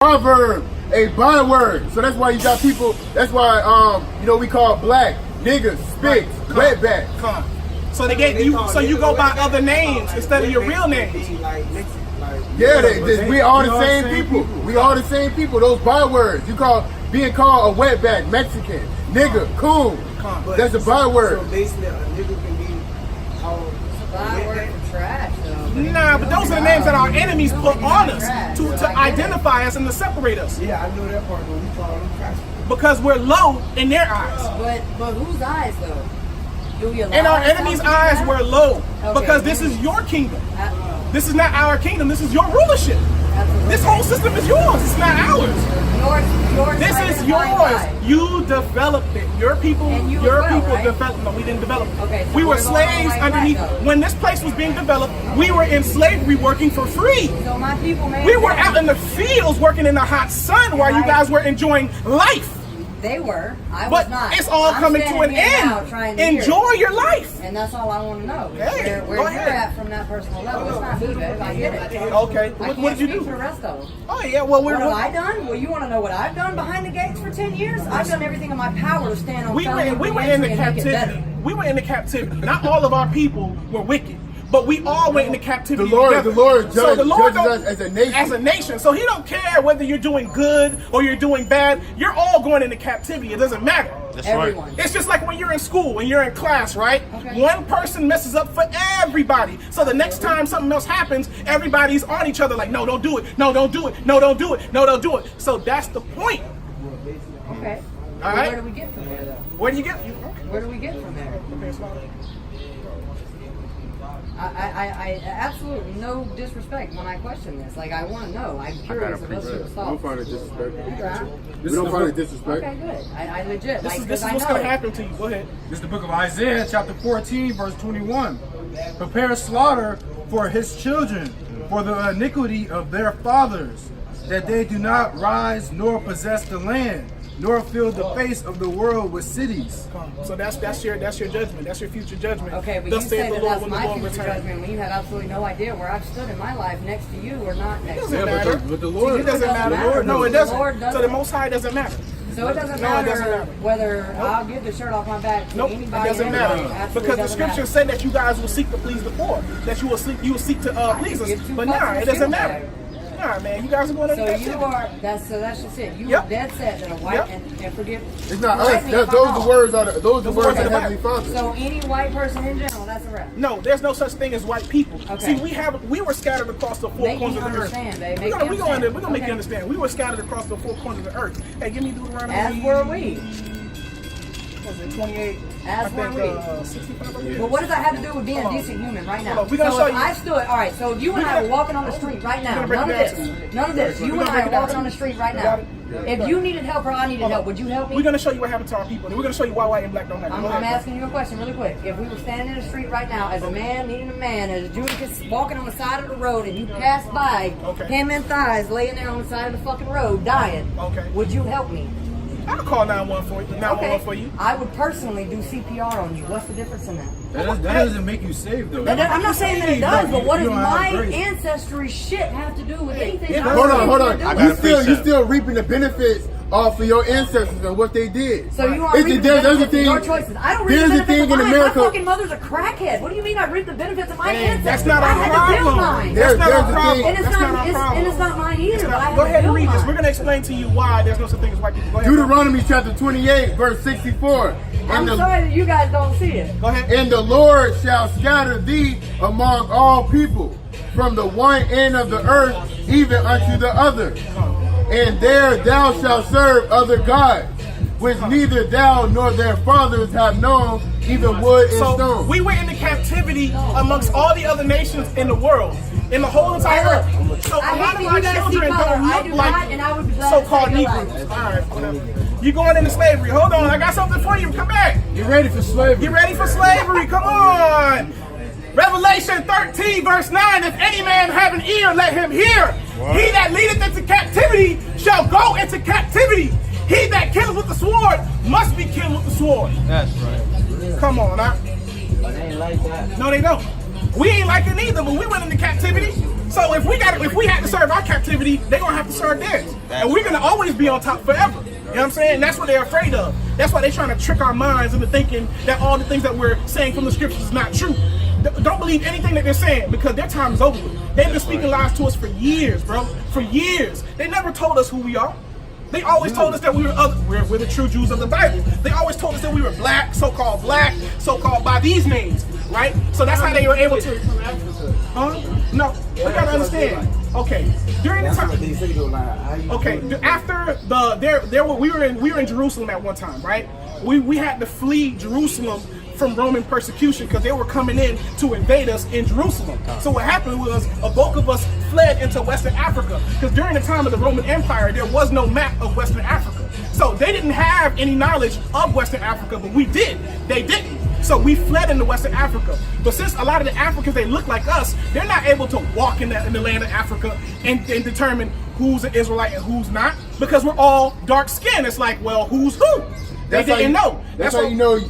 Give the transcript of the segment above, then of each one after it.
proverb, a byword. So that's why you got people, that's why, we call black, niggas, spigs, wetback. So they gave you, so you go by other names instead of your real names. Yeah, we all the same people. We all the same people. Those bywords. You call being called a wetback, Mexican, nigga, coon. That's a byword. So basically, a nigga can be byword for trash, though. Nah, but those are the names that our enemies put on us to identify us and to separate us. Yeah, I know that part, but we call them trash. Because we're low in their eyes. But whose eyes, though? Do we allow In our enemies' eyes, that? we're low. Okay. Because this is your kingdom. This is not our kingdom. This is your rulership. Absolutely. This whole system is yours. It's not ours. Yours This right is in my yours. life. You developed it. Your people, And you your as well, people right? developed. No, we didn't develop it. Okay, so we were we're going slaves right underneath. back, though. When this place was being developed, we were in slavery working for free. So my people made We were out in the fields working in the hot sun while you guys were enjoying life. They were. I was But not. it's all I'm coming to standing an here now end. trying to hear Enjoy it. your life. And that's all I want to know. Hey, where go you're ahead. at from that personal level. It's not me, babe. I get it. Okay. I What can't did you speak do? for the rest of them. Oh yeah. Well, What have I done? Well, you want to know what I've done behind the gates for 10 years? I've done everything in my power to stand on we were in the and make it captivity. better. We were in the captivity. Not all of our people were wicked, but we all went into captivity. The Lord together. judges don't- us as a nation. As a nation. So he don't care whether you're doing good or you're doing bad. You're all going into captivity. It doesn't matter. That's Everyone. right. It's just like when you're in school, when you're in class, right? Okay. One person messes up for everybody. So the next time something else happens, everybody's on each other like, no, don't do it. No, don't do it. No, don't do it. No, don't do it. So that's the point. Okay. All Well, right. where do we get from there, though? Where do you get? Where do we get from there? Okay, so I absolutely no disrespect when I question this. Like, I want to know. I'm curious of what's your We don't thoughts. find it disrespect. Yeah. We don't find it disrespect. Okay, good. I legit. this like, is, this is I what's know going to it. happen to you. Go ahead. This is the book of Isaiah, chapter 14, verse 21. Prepare slaughter for his children, for the iniquity of their fathers, that they do not rise nor possess the land, nor fill the face of the world with cities. So that's your judgment. That's your future judgment. Okay, but Thus you saith say the that Lord that's when the my Lord future returns. judgment when you have absolutely no idea where I've stood in my life next to you or not next to Doesn't you. matter. But the It Lord, doesn't matter. matter. No, it The doesn't. Lord So the doesn't. Most High doesn't matter. So it doesn't No, it matter, doesn't matter. whether I'll give the shirt off my back to Nope, it anybody. doesn't and matter. everybody. Absolutely Because the doesn't scripture matter. said that you guys will seek to please the poor. That you will seek to please us. give two But fucks nah, in it the doesn't shit matter. bag. Nah, man, you guys are going to So that you shit. are, so that's just it. You Yep. are dead set that a white, Yep. and forgive. it's not correct us. me That's, if I'm those wrong. the words are those the The words words of of the Heavenly Father. So any white person in general, that's a wrap. No, there's no such thing as white people. Okay. See, we were scattered across the four Make corners me of the earth. understand, babe. We're Make gonna me make understand. you Okay. understand. We were scattered across the four corners of the earth. Hey, give me Deuteronomy. As were we. Was it 28? As I think, were we. 65. I believe. But what does that have to do with being a decent human right now? Hold on, we gonna so show if you. I stood, all right, so if you and We I gonna- were walking on the street right now, gonna break none of it down this, to you. none of this, you We're and gonna I break are it down walking to on the you. street right You now. got it? If you needed help or I needed help, would you help me? We're gonna show you what happened to our people. And we're gonna show you why white and black don't matter. I'm Go ahead. asking you a question really quick. If we were standing in the street right now as a man needing a man, as Judicus walking on the side of the road and you passed by, Okay. him and thighs laying there on the side of the fucking road dying, Okay. would you help me? I'll call 911 for you. 911 for you. I would personally do CPR on you. What's the difference in that? That doesn't make you saved, though. I'm not saying that it does, but what You does don't have my grace. ancestry shit have to do with anything? it I'm does. Hold on, saying hold to on. do? I got You a still precept. reaping the benefits off of your ancestors and what they did. So you want It's to reap the there's a benefits of thing. your choices. I don't reap There's the a benefits of thing in mine. America. My fucking mother's a crackhead. What do you mean I reap the benefits of my ancestors? That's not I our had to build problem. mine. That's not There's our a problem. thing- And it's That's not, not our and problem. it's not mine either. But I had Go to ahead and build read this. mine. We're going to explain to you why there's no such thing as white people. Go ahead. Deuteronomy chapter 28, verse 64. I'm And sorry that you guys don't see it. Go ahead. And the Lord shall scatter thee among all people, from the one end of the earth even unto the other. And there thou shalt serve other gods, which neither thou nor their fathers have known, even wood and So stone. we went into captivity amongst all the other nations in the world, in the whole entire Hey, earth. look, So I a lot hate of that our you guys see children color. don't I look do not, like and I would be glad so-called to take your Negroes. life. All right, whatever. You going into slavery? Hold on, I got something for you. Come back. Get ready for slavery. You ready for slavery? Come on. Revelation 13, verse 9. If any man have an ear, let him hear. He that leadeth into captivity shall go into captivity. He that killeth with the sword must be killed with the sword. That's right. Come on, now. But they ain't like that. No, they don't. We ain't like it either, but we went into captivity. So if we had to serve our captivity, they're gonna have to serve theirs, and we're gonna always be on top forever. You know what I'm saying? That's what they're afraid of. That's why they're trying to trick our minds into thinking that all the things that we're saying from the scriptures is not true. Don't believe anything that they're saying because their time is over with. They've been speaking lies to us for years, bro. For years. They never told us who we are. They always told us that we were we're the true Jews of the Bible. They always told us that we were black, so-called by these names, right? So that's how they were able to. Huh? No, we gotta understand. Okay, during the time. Okay, after we were in Jerusalem at one time, right? We had to flee Jerusalem from Roman persecution because they were coming in to invade us in Jerusalem. So what happened was a bulk of us fled into Western Africa because during the time of the Roman Empire, there was no map of Western Africa. So they didn't have any knowledge of Western Africa, but we did. They didn't. So we fled into Western Africa. But since a lot of the Africans, they look like us, they're not able to walk in the land of Africa and determine who's an Israelite and who's not because we're all dark skinned. It's like, well, who's who? They didn't know. That's how you know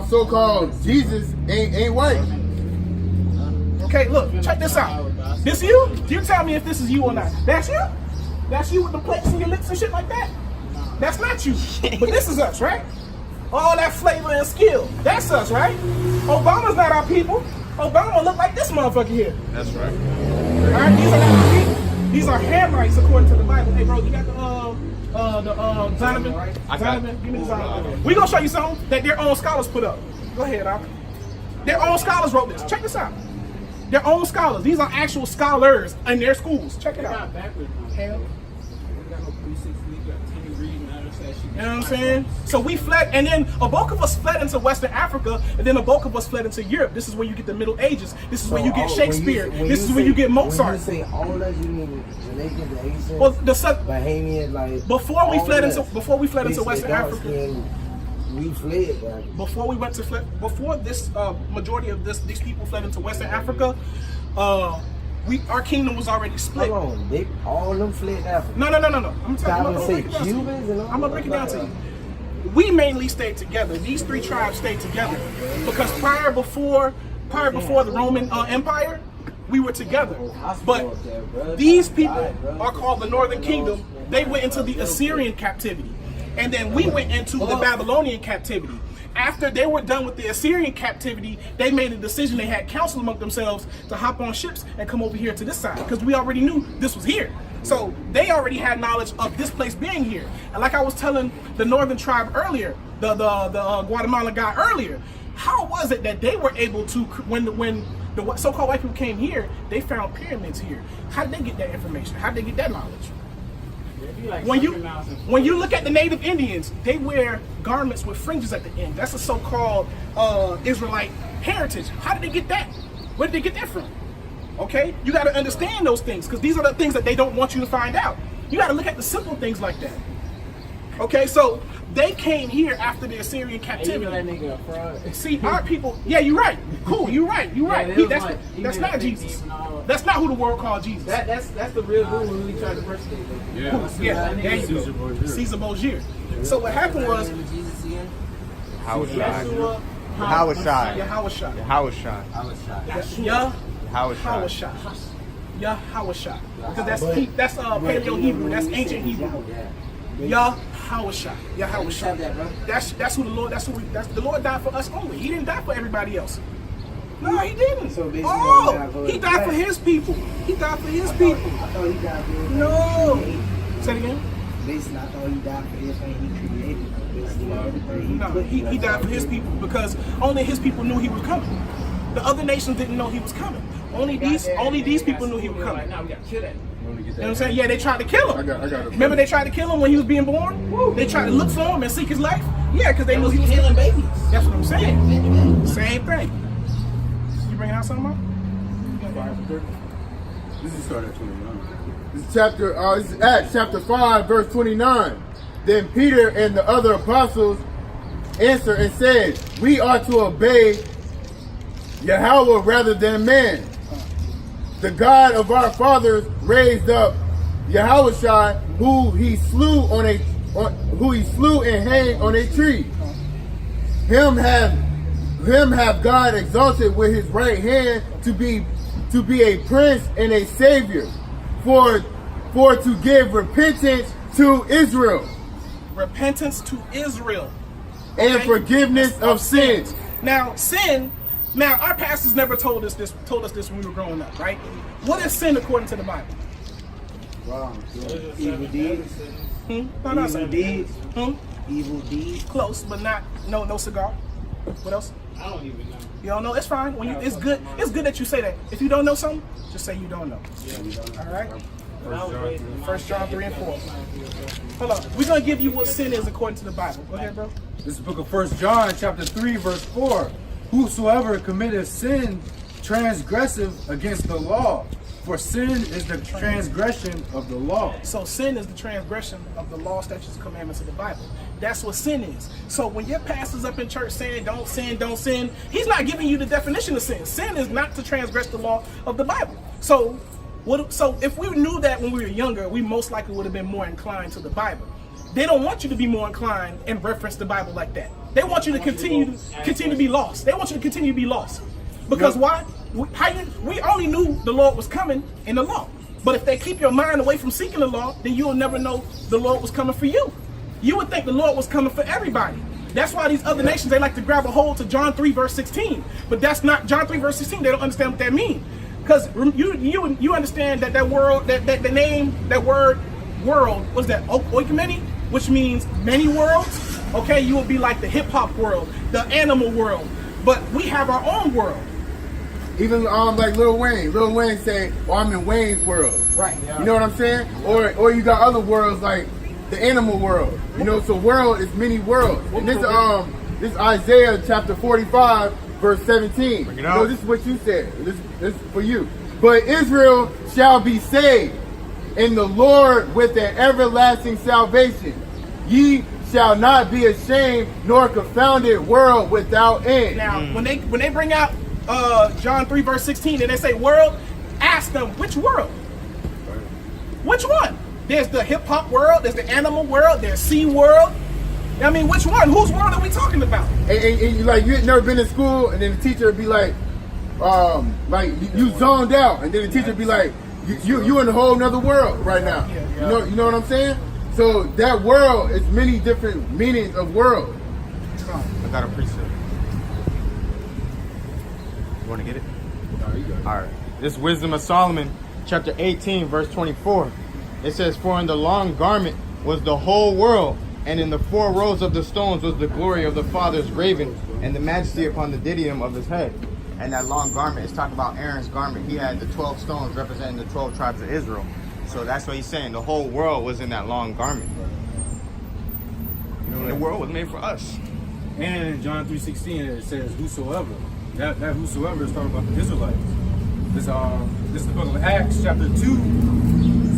so-called Jesus ain't white. Okay, look, check this out. This you? You tell me if this is you or not. That's you? That's you with the plates in your lips and shit like that? That's not you. But this is us, right? All that flavor and skill. That's us, right? Obama's not our people. Obama look like this motherfucker here. That's right. All right, these are not our people. These are Hamites according to the Bible. Hey, bro, you got Zonovan? Zonovan, give me the Zonovan. We gonna show you something that their own scholars put up. Go ahead, Al. Their own scholars wrote this. Check this out. Their own scholars. These are actual scholars in their schools. Check it out. Hell. You know what I'm saying? So we fled, and then a bulk of us fled into Western Africa, and then a bulk of us fled into Europe. This is where you get the Middle Ages. This is where you get Shakespeare. This is where you get Mozart. When you say all that, you mean Jamaican, the Asian, well, Bahamian, like before we fled into Western Africa. We fled. Like, before this majority of these people fled into Western Africa, our kingdom was already split. Hold on, all of them fled Africa. No. I'm gonna break it down to you. We mainly stayed together. These three tribes stayed together because prior before the Roman Empire, we were together. But these people are called the Northern Kingdom. They went into the Assyrian captivity, and then we went into the Babylonian captivity. After they were done with the Assyrian captivity, they made a decision. They had counsel among themselves to hop on ships and come over here to this side because we already knew this was here. So they already had knowledge of this place being here. And like I was telling the northern tribe earlier, the Guatemalan guy earlier, how was it that they were able to, when the so-called white people came here, they found pyramids here? How did they get that information? How did they get that knowledge? When you look at the native Indians, they wear garments with fringes at the end. That's a so-called Israelite heritage. How did they get that? Where did they get that from? Okay, you got to understand those things because these are the things that they don't want you to find out. You got to look at the simple things like that. Okay, so they came here after the Assyrian captivity. See, our people. Yeah, you're right. Cool, you're right. You're right. That's not Jesus. That's not who the world called Jesus. That's the real dude who we tried to persecute. Yeah, there you go. Caesar Borgia. So what happened was Yahawashai. Because that's Paleo Hebrew. That's ancient Hebrew. Yahawashai. That's who the Lord. That's the Lord died for us only. He didn't die for everybody else. No, he didn't. So he died for his people. He died for his people. I thought he died for everything. No. Say it again. Basically, I thought he died for everything he created. Basically, everything No, he died for his people because only his people knew he was coming. The other nations didn't know he was coming. Only these people knew he was coming. Now we got to kill that. You know what I'm saying? Yeah, they tried to kill him. I got it. Remember they tried to kill him when he was being born? They tried to look for him and seek his life? Yeah, because they knew he was killing babies. That's what I'm saying. Same thing. You bringing out something more? This is started at 29. This is Acts chapter 5, verse 29. Then Peter and the other apostles answered and said, we are to obey Yahweh rather than man. The God of our fathers raised up Yahawashai, who he slew and hanged on a tree. Him have God exalted with his right hand to be to be a prince and a savior, for to give repentance to Israel Repentance to Israel. and Okay? forgiveness of sins. Now, sin. Now, our pastors never told us this when we were growing up, right? What is sin according to the Bible? Wrong. Evil deeds. No, Evil sir. deeds. Hmm? Evil deeds. Close, but not no cigar. What else? I don't even know. You don't know? It's fine. When you, it's good. It's good that you say that. If you don't know something, just say you don't know. All right. 1 John 3 and 4. Hold on. We're gonna give you what sin is according to the Bible. Go ahead, bro. This is the book of 1 John, chapter 3, verse 4. Whosoever committeth sin transgressive against the law, for sin is the transgression of the law. So sin is the transgression of the law, statutes, and commandments of the Bible. That's what sin is. So when your pastor's up in church saying don't sin, he's not giving you the definition of sin. Sin is not to transgress the law of the Bible. So if we knew that when we were younger, we most likely would have been more inclined to the Bible. They don't want you to be more inclined and reference the Bible like that. They want you to continue to be lost. They want you to continue to be lost. Because why? We only knew the Lord was coming in the law. But if they keep your mind away from seeking the law, then you'll never know the Lord was coming for you. You would think the Lord was coming for everybody. That's why these other nations, they like to grab a hold to John 3 verse 16. But that's not John 3 verse 16. They don't understand what that means. Because you understand that world, that the name, that word world, was that oikoumene, which means many worlds. Okay, you will be like the hip hop world, the animal world. But we have our own world. Even like Lil Wayne. Lil Wayne say, "Oh, I'm in Wayne's world." Right. You know what I'm saying? Or you got other worlds like the animal world. You know, so world is many worlds. And this Isaiah chapter 45 verse 17. Bring it You out. know, this is what you said. This is for you. But Israel shall be saved in the Lord with an everlasting salvation. Ye shall not be ashamed nor confounded, world without end. Now, when they bring out John 3 verse 16 and they say world, ask them which world? Which one? There's the hip hop world, there's the animal world, there's sea world. I mean, which one? Whose world are we talking about? And you like, you had never been in school, and then the teacher would be like you zoned out, and then the teacher would be like, you in a whole nother world right now. You know what I'm saying? So that world is many different meanings of world. I got a precept. You want to get it? All right. This Wisdom of Solomon, chapter 18, verse 24. It says, "For in the long garment was the whole world, and in the 4 rows of the stones was the glory of the Father's raven, and the majesty upon the diadem of his head." And that long garment is talking about Aaron's garment. He had the 12 stones representing the 12 tribes of Israel. So that's what he's saying. The whole world was in that long garment. And the world was made for us. And in John 3:16 it says whosoever. That whosoever is talking about the Israelites. This is the book of Acts chapter 2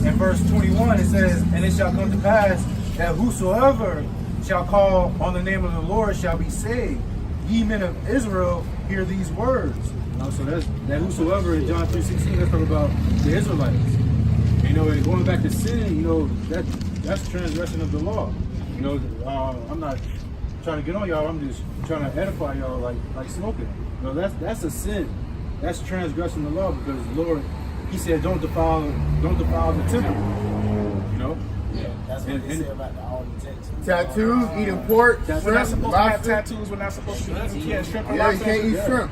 and verse 21. It says, "And it shall come to pass that whosoever shall call on the name of the Lord shall be saved. Ye men of Israel, hear these words." So that whosoever in John 3:16, that's talking about the Israelites. You know, and going back to sin, you know, that's transgression of the law. You know, I'm not trying to get on y'all. I'm just trying to edify y'all like smoking. You know, that's a sin. That's transgressing the law, because the Lord, He said, don't defile the temple. You know. Yeah, that's what they say about the all the Texans. Tattoos, eating pork, We're not shrimp, supposed to have lobster. tattoos. We're not supposed to eat shrimp and Yeah, you lobster. can't eat shrimp.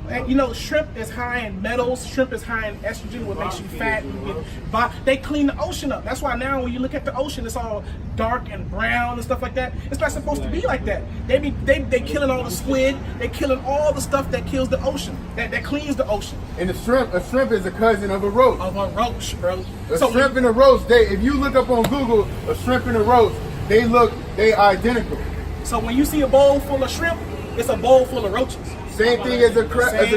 And, you know, shrimp is high in metals. Shrimp is high in estrogen, what makes you fat. They clean the ocean up. That's why now when you look at the ocean, it's all dark and brown and stuff like that. It's not supposed to be like that. They killing all the squid. They killing all the stuff that kills the ocean, that cleans the ocean. And a shrimp is a cousin of a roach. Of a roach, bro. A shrimp and a roach, if you look up on Google, a shrimp and a roach, they identical. So when you see a bowl full of shrimp, it's a bowl full of roaches. Same thing as a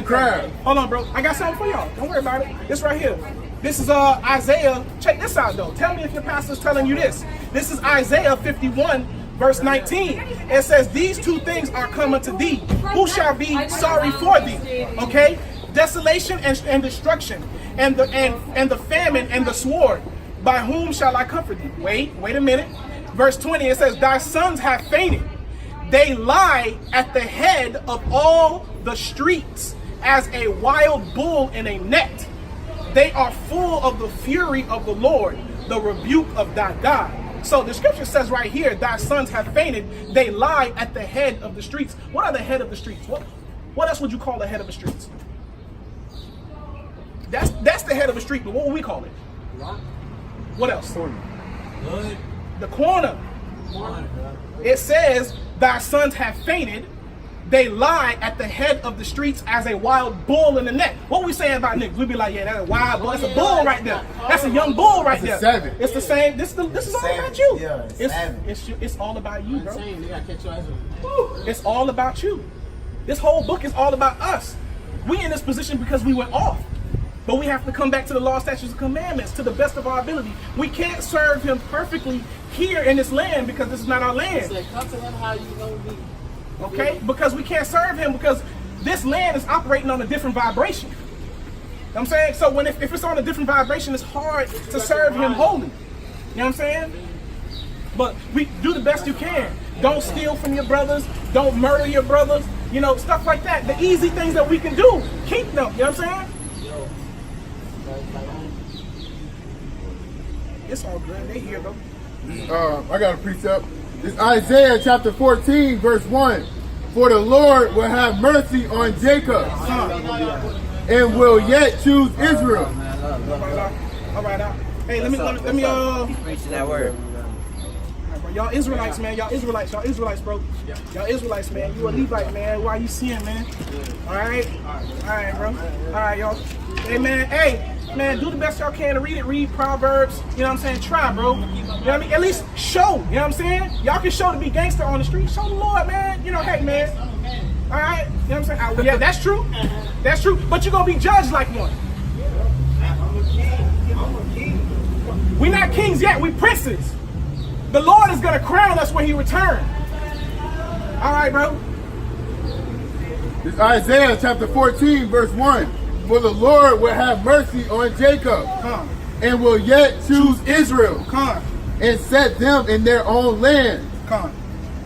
crab. Hold on, bro. I got something for y'all. Don't worry about it. This right here. This is Isaiah. Check this out, though. Tell me if your pastor's telling you this. This is Isaiah 51, verse 19. It says, "These 2 things are coming to thee. Who shall be sorry for thee?" Okay? Desolation and destruction, and the famine and the sword. By whom shall I comfort thee? Wait a minute. Verse 20, it says, "Thy sons have fainted. They lie at the head of all the streets, as a wild bull in a net. They are full of the fury of the Lord, the rebuke of thy God. So the scripture says right here, thy sons have fainted. They lie at the head of the streets. What are the head of the streets? What else would you call the head of the streets? That's the head of a street, but what would we call it? What else? The corner. It says, thy sons have fainted. They lie at the head of the streets as a wild bull in the net. What we saying about niggas? We be like, yeah, that's a wild bull. That's a bull right there. That's a young bull right there. savage. It's the same. This is all about you. Yeah, It's all about you, bro. They gotta catch your ass. It's all about you. This whole book is all about us. We in this position because we went off. But we have to come back to the law, statutes, and commandments to the best of our ability. We can't serve him perfectly here in this land because this is not our land. Say, come to him how you know me. Okay? Because we can't serve him because this land is operating on a different vibration. You know what I'm saying? So when if it's on a different vibration, it's hard to serve him wholly. You know what I'm saying? But we do the best you can. Don't steal from your brothers. Don't murder your brothers. You know, stuff like that. The easy things that we can do, keep them. You know what I'm saying? It's all good. They here though. I got a precept. It's Isaiah chapter 14, verse 1. For the Lord will have mercy on Jacob and will yet choose Israel. All right, out. Hey, let me Preaching that word. y'all Israelites, man. Y'all Israelites, bro. Y'all Israelites, man. You a Levite, man. Why you seeing, man? All right, bro. All right, y'all. Hey, man, do the best y'all can to read it. Read Proverbs. You know what I'm saying? Try, bro. You know what I mean? At least show. You know what I'm saying? Y'all can show to be gangster on the street. Show the Lord, man. You know, hey, man. All right. You know what I'm saying? Yeah, that's true. That's true. But you're going to be judged like one. We're not kings yet. We princes. The Lord is going to crown us when he returns. All right, bro. It's Isaiah chapter 14, verse 1. For the Lord will have mercy on Jacob and will yet choose Israel and set them in their own land.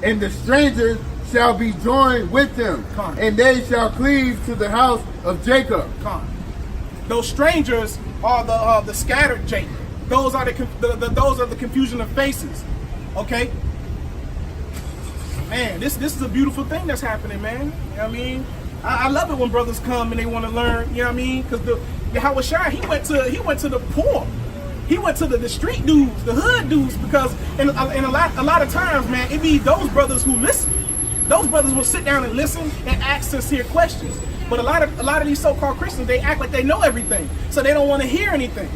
And the strangers shall be joined with them, and they shall cleave to the house of Jacob. Those strangers are the scattered Jacob. Those are the confusion of faces. Okay? Man, this is a beautiful thing that's happening, man. You know what I mean? I love it when brothers come and they want to learn, you know what I mean? Because the Yahweh Shai, he went to the poor. He went to the street dudes, the hood dudes, because in a lot of times, man, it be those brothers who listen. Those brothers will sit down and listen and ask sincere questions. But a lot of these so-called Christians, they act like they know everything, so they don't want to hear anything.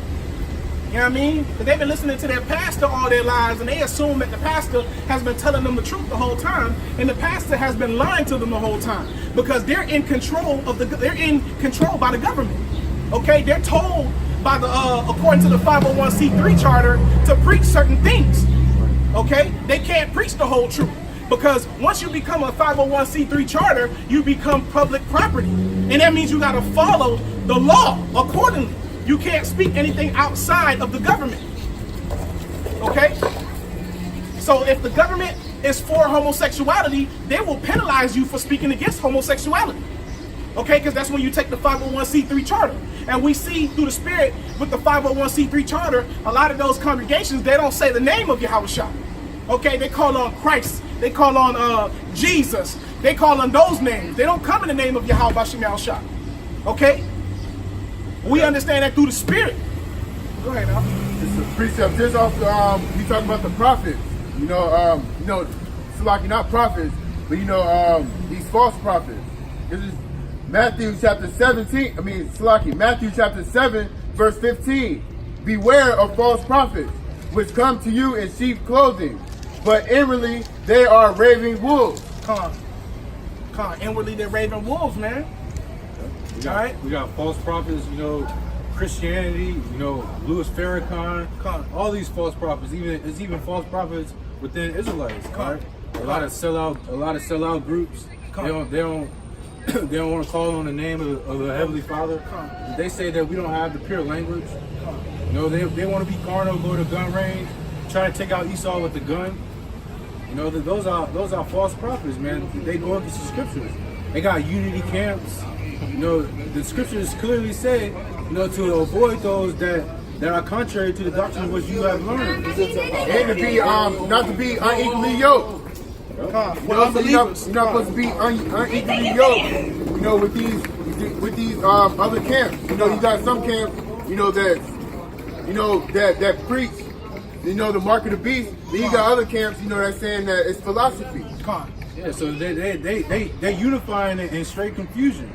You know what I mean? But they've been listening to their pastor all their lives, and they assume that the pastor has been telling them the truth the whole time, and the pastor has been lying to them the whole time because they're in control by the government. Okay, they're told by according to the 501c3 charter to preach certain things. Okay, they can't preach the whole truth because once you become a 501c3 charter, you become public property, and that means you got to follow the law accordingly. You can't speak anything outside of the government. Okay? So if the government is for homosexuality, they will penalize you for speaking against homosexuality. Okay? Because that's when you take the 501c3 charter. And we see through the spirit with the 501c3 charter, a lot of those congregations, they don't say the name of Yahweh Shai. Okay? They call on Christ. They call on Jesus. They call on those names. They don't come in the name of Yahweh Shai. Okay? We understand that through the spirit. Go ahead, Al. It's a precept just off you talking about the prophets. Salaki, not prophets, but these false prophets. This is Matthew chapter 7, verse 15. Beware of false prophets, which come to you in sheep clothing, but inwardly they are raving wolves. Inwardly they're raving wolves, man. We got false prophets, Christianity, Louis Farrakhan, all these false prophets. It's even false prophets within Israelites. Right? A lot of sellout groups. They don't want to call on the name of the Heavenly Father. They say that we don't have the pure language. They want to be carnal, go to the gun range, try to take out Esau with the gun. Those are false prophets, man. They go against the scriptures. They got unity camps. You know, the scriptures clearly say, you know, to avoid those that are contrary to the doctrine of which you have learned. And to be not to be unequally yoked. You know, so you're not supposed to be unequally yoked. You know, with these other camps. You know, you got some camps. You know that preach. You know, the mark of the beast. Then you got other camps. You know, that's saying that it's philosophy. Yeah, so they unifying it in straight confusion.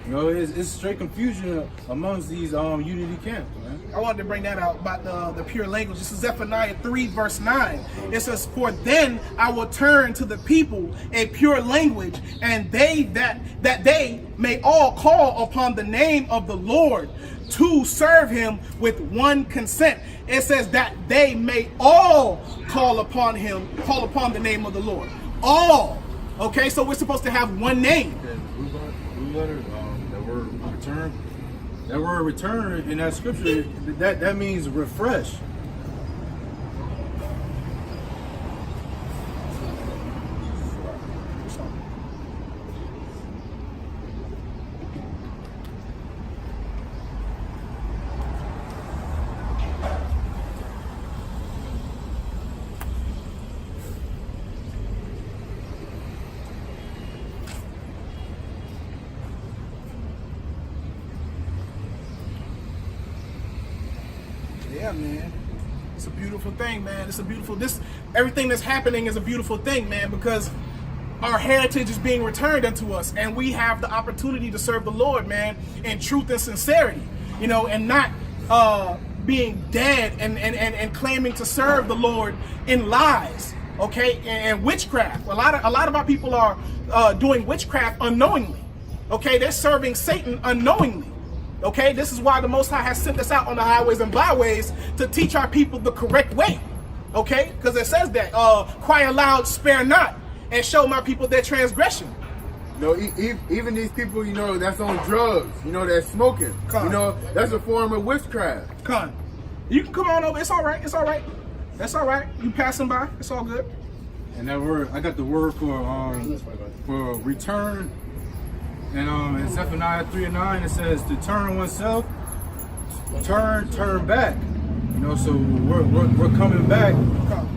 You know, it's straight confusion amongst these unity camps, man. I wanted to bring that out about the pure language. This is Zephaniah 3 verse 9. It says, "For then I will turn to the people a pure language, and that they may all call upon the name of the Lord to serve him with one consent." It says that they may all call upon the name of the Lord. All. Okay, so we're supposed to have one name. Blue letter, that word return. That word return in that scripture, that means refresh. Yeah, man. It's a beautiful thing, man. Everything that's happening is a beautiful thing, man, because our heritage is being returned unto us, and we have the opportunity to serve the Lord, man, in truth and sincerity, you know, and not being dead and claiming to serve the Lord in lies, okay, and witchcraft. A lot of our people are doing witchcraft unknowingly, okay. They're serving Satan unknowingly. Okay, this is why the Most High has sent us out on the highways and byways to teach our people the correct way. Okay, because it says that, cry aloud, spare not, and show my people their transgression. You know, even these people, you know, that's on drugs, you know, that's smoking. You know, that's a form of witchcraft. You can come on over. It's all right. It's all right. That's all right. You passing by. It's all good. And that word, I got the word for return. And in Zephaniah 3:9 it says to turn oneself, turn back. You know, so we're coming back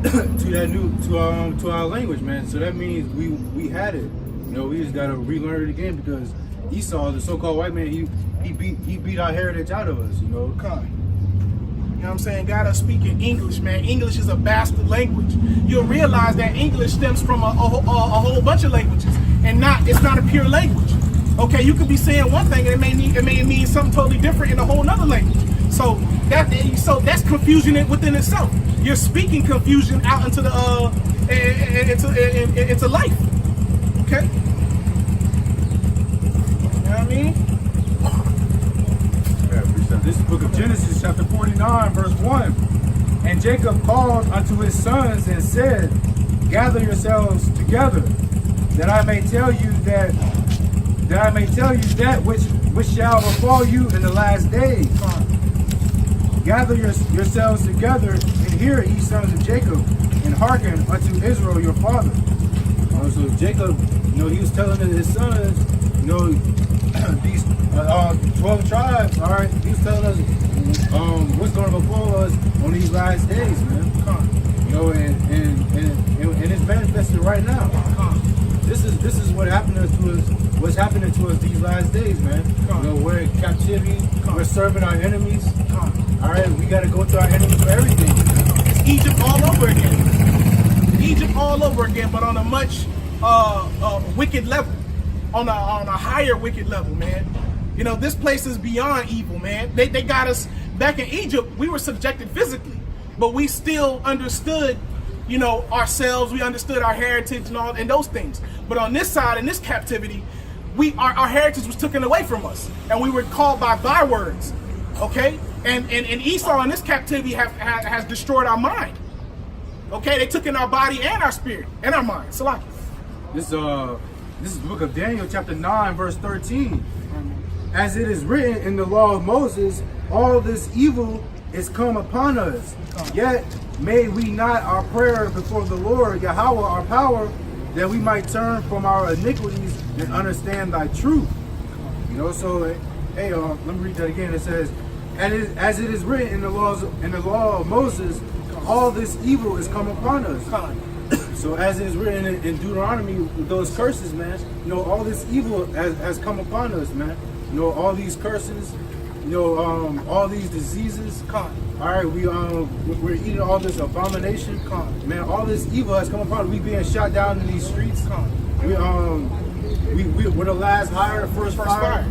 to that to our language, man. So that means we had it. You know, we just gotta relearn it again because Esau, the so-called white man, he beat our heritage out of us. You know. You know what I'm saying? Gotta speak in English, man. English is a bastard language. You'll realize that English stems from a whole bunch of languages, and it's not a pure language. Okay, you could be saying one thing and it may mean something totally different in a whole nother language. So that's confusion within itself. You're speaking confusion out into the into life. Okay, you know what I mean? This is the book of Genesis, chapter 49, verse 1. And Jacob called unto his sons and said, "Gather yourselves together, that I may tell you that which shall befall you in the last days. Gather yourselves together and hear, ye sons of Jacob, and hearken unto Israel your father." So Jacob, you know, he was telling his sons, you know, these 12 tribes, all right, he was telling us what's going to befall us on these last days, man. You know, and it's manifested right now. This is what happened to us. What's happening to us these last days, man? You know, we're in captivity. We're serving our enemies. All right, we got to go to our enemies for everything. It's Egypt all over again. Egypt all over again, but on a much wicked level, on a higher wicked level, man. You know, this place is beyond evil, man. They got us back in Egypt. We were subjected physically, but we still understood, you know, ourselves. We understood our heritage and those things. But on this side, in this captivity, our heritage was taken away from us, and we were called by bywords. Okay, and Esau in this captivity has destroyed our mind. Okay, they took in our body and our spirit and our mind. Salaki. This is the book of Daniel, chapter 9, verse 13. As it is written in the law of Moses, all this evil is come upon us. Yet may we not our prayer before the Lord, Yahweh, our power, that we might turn from our iniquities and understand thy truth. You know, so hey, let me read that again. It says, as it is written in the law of Moses, all this evil is come upon us. So as it is written in Deuteronomy, with those curses, man, you know, all this evil has come upon us, man. You know, all these curses, you know, all these diseases. All right, we're eating all this abomination. Man, all this evil has come upon us. We being shot down in these streets. We're the last hire, first fire.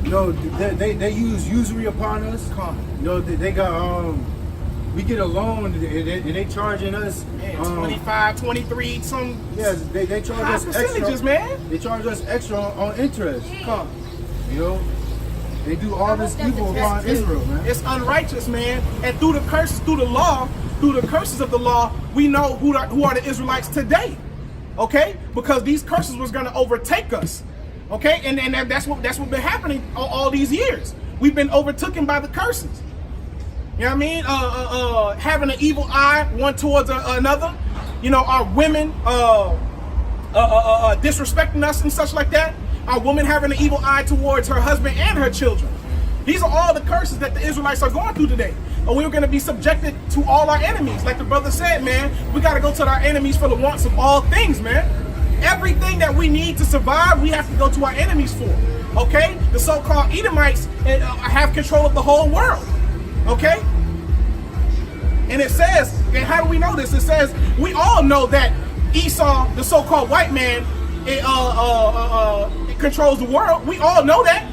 You know, they use usury upon us. You know, they got we get a loan and they charging us 25, 23, some they charge high us percentages, extra, man. They charge us extra on interest. You know, they do all this evil upon Israel, man. It's unrighteous, man. And through the curses, through the curses of the law, we know who are the Israelites today. Okay, because these curses was going to overtake us. Okay, and that's what been happening all these years. We've been overtaken by the curses. You know what I mean? Having an evil eye one towards another. You know, our women disrespecting us and such like that. Our woman having an evil eye towards her husband and her children. These are all the curses that the Israelites are going through today. And we're going to be subjected to all our enemies. Like the brother said, man, we got to go to our enemies for the wants of all things, man. Everything that we need to survive, we have to go to our enemies for. Okay? The so-called Edomites have control of the whole world. Okay? And it says, and how do we know this? It says, we all know that Esau, the so-called white man, it controls the world. We all know that.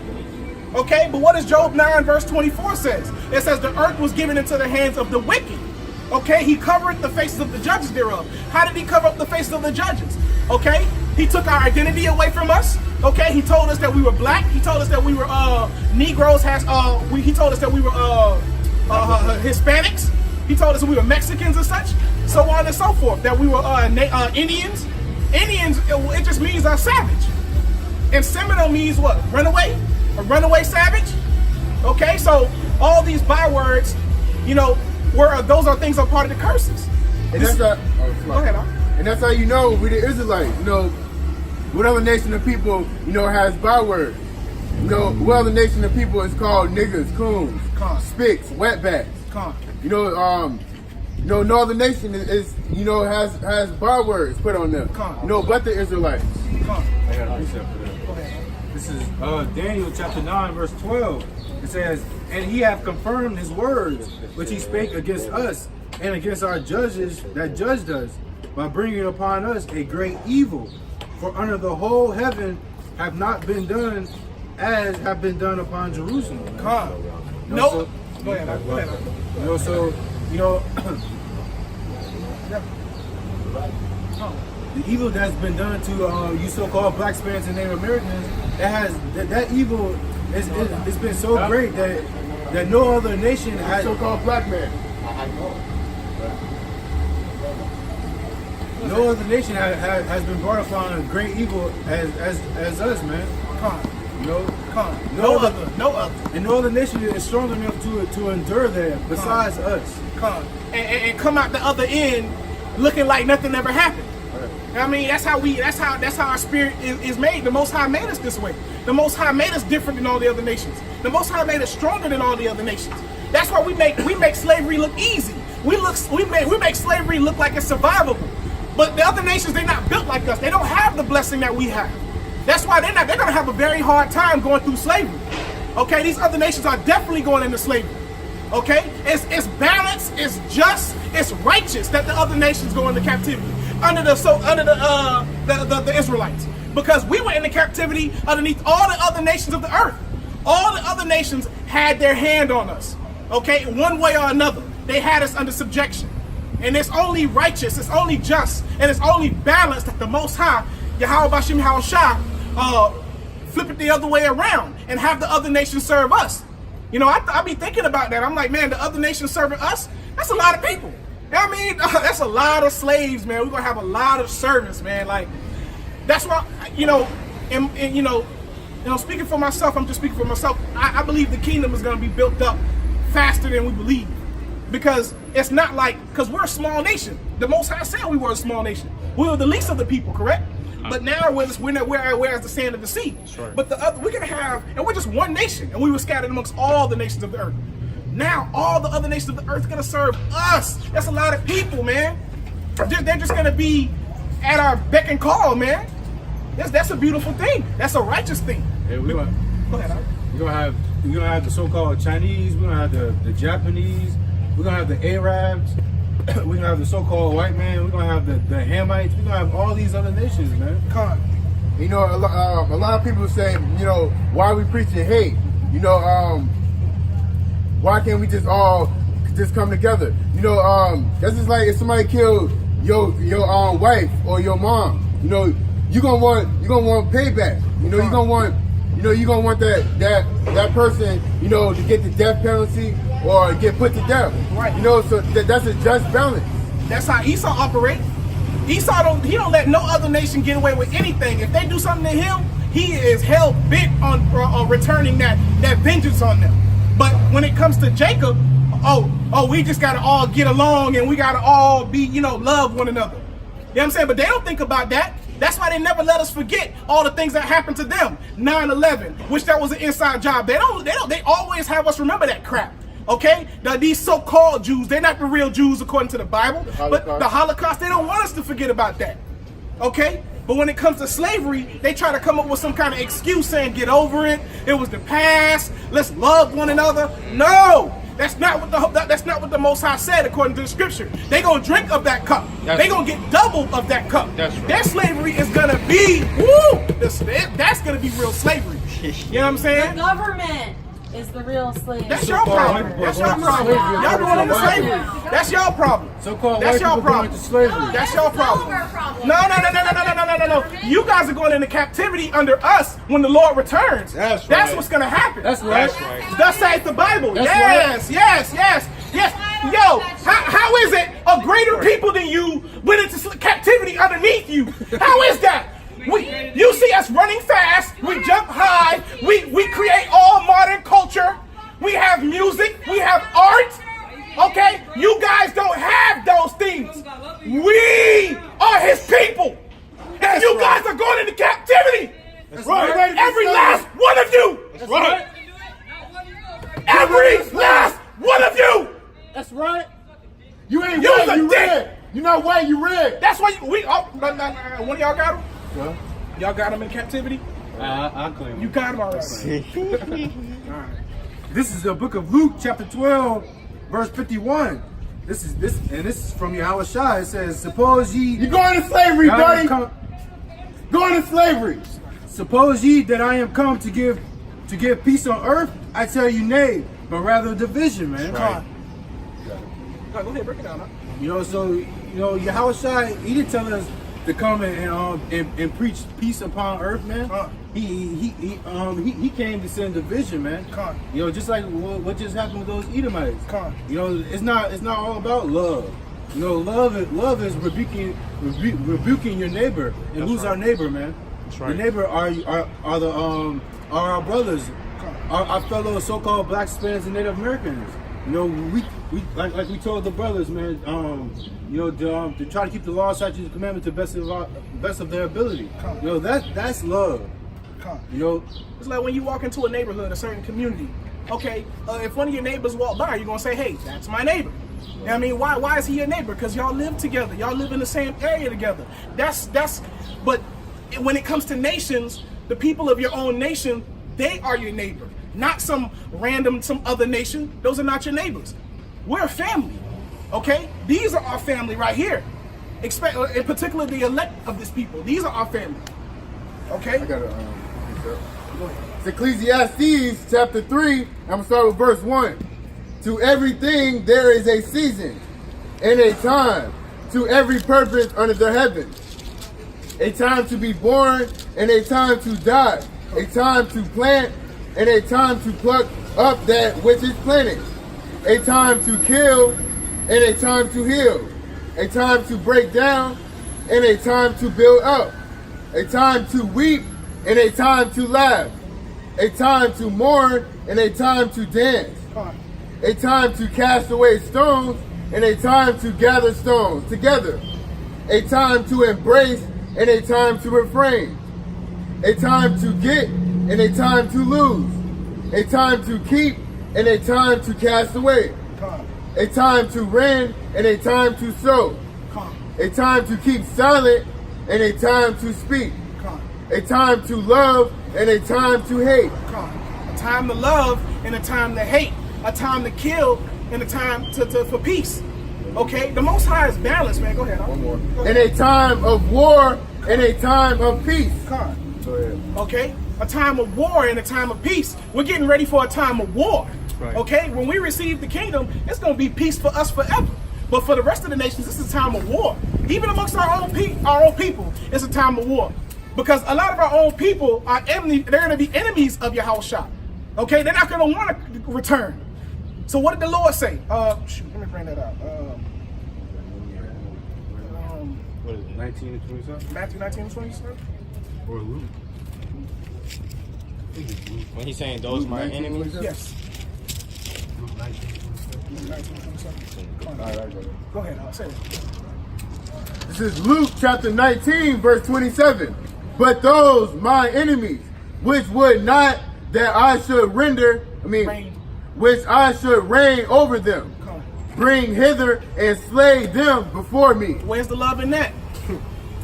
Okay? But what does Job 9 verse 24 says? It says the earth was given into the hands of the wicked. Okay? He covered the faces of the judges thereof. How did he cover up the faces of the judges? Okay? He took our identity away from us. Okay? He told us that we were black. He told us that we were Negroes. He told us that we were Hispanics. He told us that we were Mexicans and such, so on and so forth. That we were Indians. Indians, it just means savage. And Seminole means what? Runaway? A runaway savage? Okay, so all these bywords, you know, those are things that are part of the curses. And that's how, Go ahead, Al. and that's how you know we the Israelites. You know, whatever nation of people, you know, has bywords. You know, whatever nation of people is called niggas, coons, spicks, wetbacks. You know, no other nation is you know, has bywords put on them. You know, but the Israelites. I got a precept for that. This is Daniel chapter 9 verse 12. It says, and he hath confirmed his words, which he spake against us and against our judges that judged us, by bringing upon us a great evil. For under the whole heaven have not been done as have been done upon Jerusalem. No. Go ahead. Go ahead. You know, so, you know, the evil that's been done to you so-called blacks, Hispanics, and Native Americans, that evil it's been so great that no other nation has. So-called black man. No other nation has been brought upon a great evil as us, man. No other. And no other nation is strong enough to endure that besides us. And come out the other end looking like nothing ever happened. I mean, that's how our spirit is made. The Most High made us this way. The Most High made us different than all the other nations. The Most High made us stronger than all the other nations. That's why we make slavery look easy. We make slavery look like it's survivable. But the other nations, they're not built like us. They don't have the blessing that we have. That's why they're gonna have a very hard time going through slavery. Okay, these other nations are definitely going into slavery. Okay, it's balanced, it's just, it's righteous that the other nations go into captivity under the Israelites, because we were into captivity underneath all the other nations of the earth. All the other nations had their hand on us. Okay, one way or another, they had us under subjection, and it's only righteous, it's only just, and it's only balanced that the Most High, Yahweh Bashim Hawashah, flip it the other way around and have the other nations serve us. You know, I be thinking about that. I'm like, man, the other nations serving us, that's a lot of people. You know what I mean? That's a lot of slaves, man. We're going to have a lot of servants, man. Like, that's why, you know, and you know, speaking for myself, I'm just speaking for myself. I believe the kingdom is going to be built up faster than we believe. Because it's not like, because we're a small nation. The Most High said we were a small nation. We were the least of the people, correct? But now we're as the sand of the sea. right. But the other, we're gonna have, and we're just one nation, and we were scattered amongst all the nations of the earth. Now all the other nations of the earth are gonna serve us. That's a lot of people, man. They're just gonna be at our beck and call, man. That's a beautiful thing. That's a righteous thing. Yeah, Go ahead, Al. We're gonna have the so-called Chinese. We're gonna have the Japanese. We're gonna have the Arabs. We're gonna have the so-called white man. We're gonna have the Hamites. We're gonna have all these other nations, man. Con. You know, a lot of people say, you know, why are we preaching hate? You know, why can't we just all just come together? You know, that's just like if somebody killed your wife or your mom. You know, you gonna want payback. You know, you're gonna want that person, you know, to get the death penalty or get put to death. Right. You know, so that's a just balance. That's how Esau operates. Esau don't let no other nation get away with anything. If they do something to him, he is hell bent on returning that vengeance on them. But when it comes to Jacob, we just gotta all get along and we gotta all be, you know, love one another. You know what I'm saying? But they don't think about that. That's why they never let us forget all the things that happened to them. 9/11, which that was an inside job. They always have us remember that crap. Okay? Now these so-called Jews, they're not the real Jews according to the Bible. But the Holocaust, they don't want us to forget about that. Okay? But when it comes to slavery, they try to come up with some kind of excuse saying, get over it. It was the past. Let's love one another. No! That's not what the Most High said according to the scripture. They gonna drink of that cup. They gonna get double of that cup. That's right. Their slavery is gonna be, that's gonna be real slavery. You know what I'm The saying? government is the real slave. That's your problem. That's your problem. Y'all going into slavery. That's your problem. So-called That's white your people going problem. into slavery. That's your problem. No. You guys are going into captivity under us when the Lord returns. That's right. what's going to happen. That's right. That's right. Thus saith the Bible. That's Yes. Yo, how is it a greater people than you went into captivity underneath you? How is that? You see us running fast, we jump high, we create all modern culture, we have music, we have art, okay? You guys don't have those things. We are his people. And you guys are going into captivity. That's right. Every last one of you. That's right. Every last one of you. That's right. You ain't You're white, the you dick. red. You're not white, you red. That's why one of y'all got him? Y'all got him in captivity? I claim You got him already. This is the book of Luke, chapter 12, verse 51. This is from Yahweh Shai. It says, "Suppose ye You going to slavery, that I buddy. am come, Going to slavery. suppose ye that I am come to give peace on earth? I tell you, nay, but rather division, man." Right. Go ahead, break it down. Huh? You know, so Yahweh Shai, he didn't tell us to come and preach peace upon earth, man. He came to send division, man. You know, just like what just happened with those Edomites. You know, it's not all about love. You know, love is rebuking your neighbor. And who's our neighbor, man? That's right. The neighbor are our brothers, our fellow so-called black Hispanics and Native Americans. You know, we like we told the brothers, man. You know, to try to keep the law, statutes, and commandments to the best of their ability. You know, that's love. You know, It's like when you walk into a neighborhood, a certain community. Okay, if one of your neighbors walk by, you're gonna say, "Hey, that's my neighbor." You know what I mean? Why is he your neighbor? Because y'all live together. Y'all live in the same area together. But when it comes to nations, the people of your own nation, they are your neighbor. Not some other nation. Those are not your neighbors. We're a family, okay? These are our family right here. In particular, the elect of this people. These are our family, okay? I got it's Ecclesiastes chapter 3. I'm going to start with verse 1. To everything there is a season and a time to every purpose under the heaven. A time to be born and a time to die. A time to plant and a time to pluck up that which is planted. A time to kill and a time to heal. A time to break down and a time to build up. A time to weep and a time to laugh. A time to mourn and a time to dance. A time to cast away stones and a time to gather stones together. A time to embrace and a time to refrain, a time to get and a time to lose, a time to keep and a time to cast away, a time to rend and a time to sow, a time to keep silent and a time to speak, a time to love and a time to hate, A time to love and a time to hate. A time to kill and a time for peace. Okay? The Most High is balanced, man. Go ahead. One more. and a time of war and a time of peace. Okay? A time of war and a time of peace. We're getting ready for a time of war. Right. Okay? When we receive the kingdom, it's going to be peace for us forever. But for the rest of the nations, this is a time of war. Even amongst our own people, it's a time of war. Because a lot of our own people are enemy, they're going to be enemies of Yahushua. Okay? They're not going to want to return. So what did the Lord say? Shoot, let me bring that out. What is it, 19 and 27? Matthew 19 and 27? Or Luke? When he's saying those my enemies? Yes. 19, 27. Come on. Go ahead, say it. This is Luke chapter 19, verse 27. But those my enemies, which would not that I should Reign. which I should reign over them, Come. bring hither and slay them before me. Where's the love in that?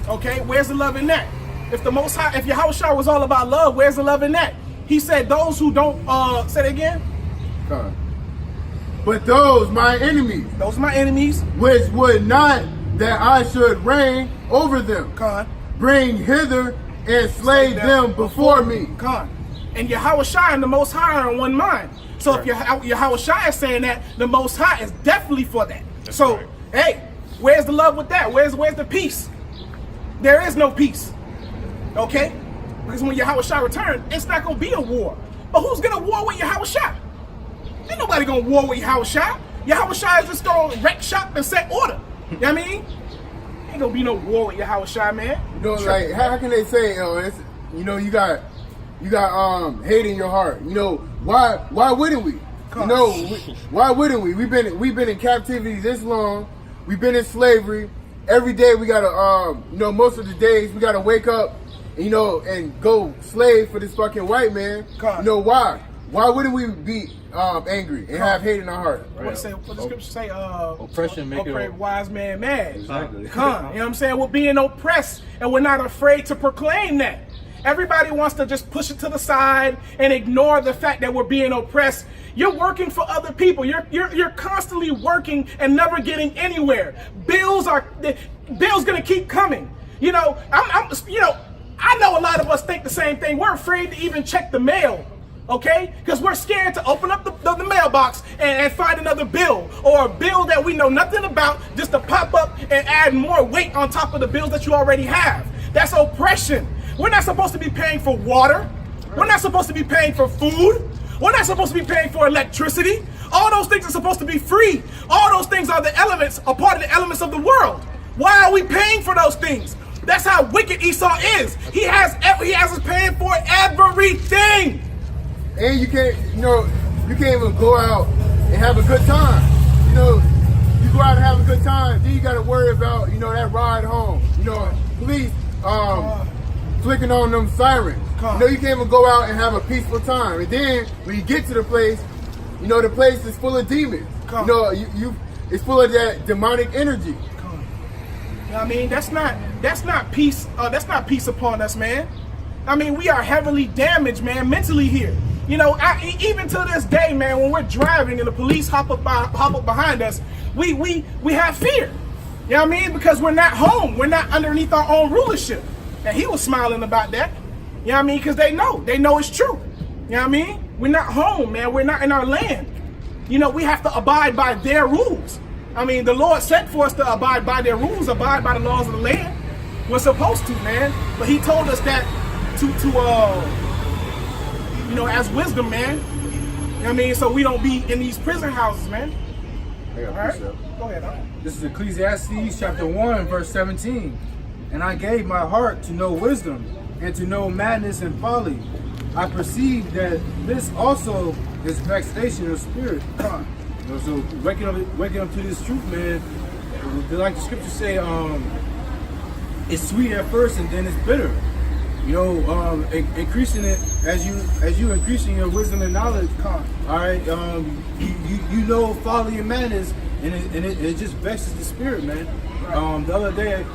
Okay, where's the love in that? If the Most High, if Yahushua was all about love, where's the love in that? He said those who don't, say it again. But those my enemies, Those are my enemies. which would not that I should reign over them, Con. bring hither and slay them before me. Con. And Yahushua and the Most High are in one mind. So if Yahushua is saying that, the Most High is definitely for that. So, right. hey, where's the love with that? Where's the peace? There is no peace. Okay? Because when Yahushua returns, it's not going to be a war. But who's going to war with Yahushua? Ain't nobody going to war with Yahushua. Yahushua is just going to wreck shop and set order. You know what I mean? Ain't going to be no war with Yahushua, man. You know, like how can they say, it's, you know, you got hate in your heart. You know, why wouldn't we? You know, why wouldn't we? We've been in captivity this long. We've been in slavery. Every day we gotta most of the days we gotta wake up, and go slave for this fucking white man. You know why? Why wouldn't we be angry and have hate in our heart? What the scripture say? Oppression make it a wise man mad. Exactly. You know what I'm saying? We're being oppressed and we're not afraid to proclaim that. Everybody wants to just push it to the side and ignore the fact that we're being oppressed. You're working for other people. You're constantly working and never getting anywhere. Bills gonna keep coming. I know a lot of us think the same thing. We're afraid to even check the mail. Okay? Because we're scared to open up the mailbox and find another bill, or a bill that we know nothing about, just to pop up and add more weight on top of the bills that you already have. That's oppression. We're not supposed to be paying for water. We're not supposed to be paying for food. We're not supposed to be paying for electricity. All those things are supposed to be free. All those things are a part of the elements of the world. Why are we paying for those things? That's how wicked Esau is. He has us paying for everything. And you can't even go out and have a good time. You go out and have a good time, then you got to worry about, that ride home. Police flicking on them sirens. You can't even go out and have a peaceful time. And then when you get to the place, the place is full of demons. It's full of that demonic energy. You know what I mean? That's not peace. That's not peace upon us, man. I mean, we are heavily damaged, man, mentally here. Even to this day, man, when we're driving and the police hop up behind us, we have fear. You know what I mean? Because we're not home. We're not underneath our own rulership. And he was smiling about that. You know what I mean? Because they know it's true. You know what I mean? We're not home, man. We're not in our land. We have to abide by their rules. I mean, the Lord said for us to abide by their rules, abide by the laws of the land. We're supposed to, man. But he told us that as wisdom, man. You know what I mean? So we don't be in these prison houses, man. All right? Go ahead. This is Ecclesiastes chapter 1, verse 17. And I gave my heart to know wisdom and to know madness and folly. I perceive that this also is vexation of spirit. So waking up to this truth, man. Like the scriptures say, it's sweet at first and then it's bitter. You know, increasing it as you increasing your wisdom and knowledge. All right, you know folly and madness, and it just vexes the spirit, man. The other day,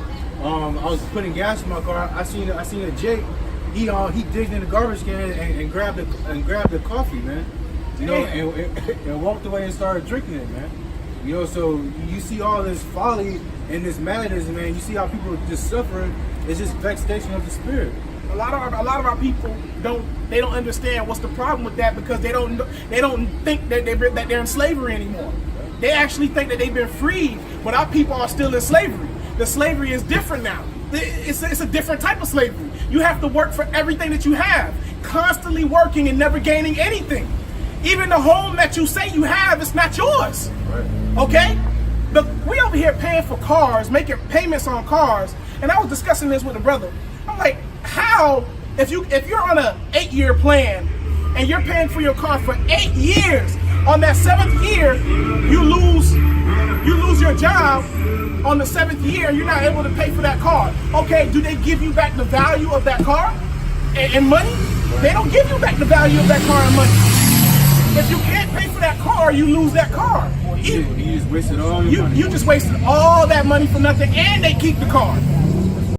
I was putting gas in my car. I seen a Jake. He digged in the garbage can and grabbed the coffee, man. You know, and walked away and started drinking it, man. You know, so you see all this folly and this madness, man. You see how people are just suffering. It's just vexation of the spirit. A lot of our people don't understand what's the problem with that, because they don't think that they're in slavery anymore. They actually think that they've been freed, but our people are still in slavery. The slavery is different now. It's a different type of slavery. You have to work for everything that you have, constantly working and never gaining anything. Even the home that you say you have, it's not yours. Okay? But we over here paying for cars, making payments on cars, and I was discussing this with a brother. I'm like, how, if you're on an 8-year plan and you're paying for your car for 8 years, on that 7th year you lose your job. On the 7th year you're not able to pay for that car. Okay, do they give you back the value of that car and money? They don't give you back the value of that car and money. If you can't pay for that car, you lose that car. You just wasted all your money. You just wasted all that money for nothing, and they keep the car.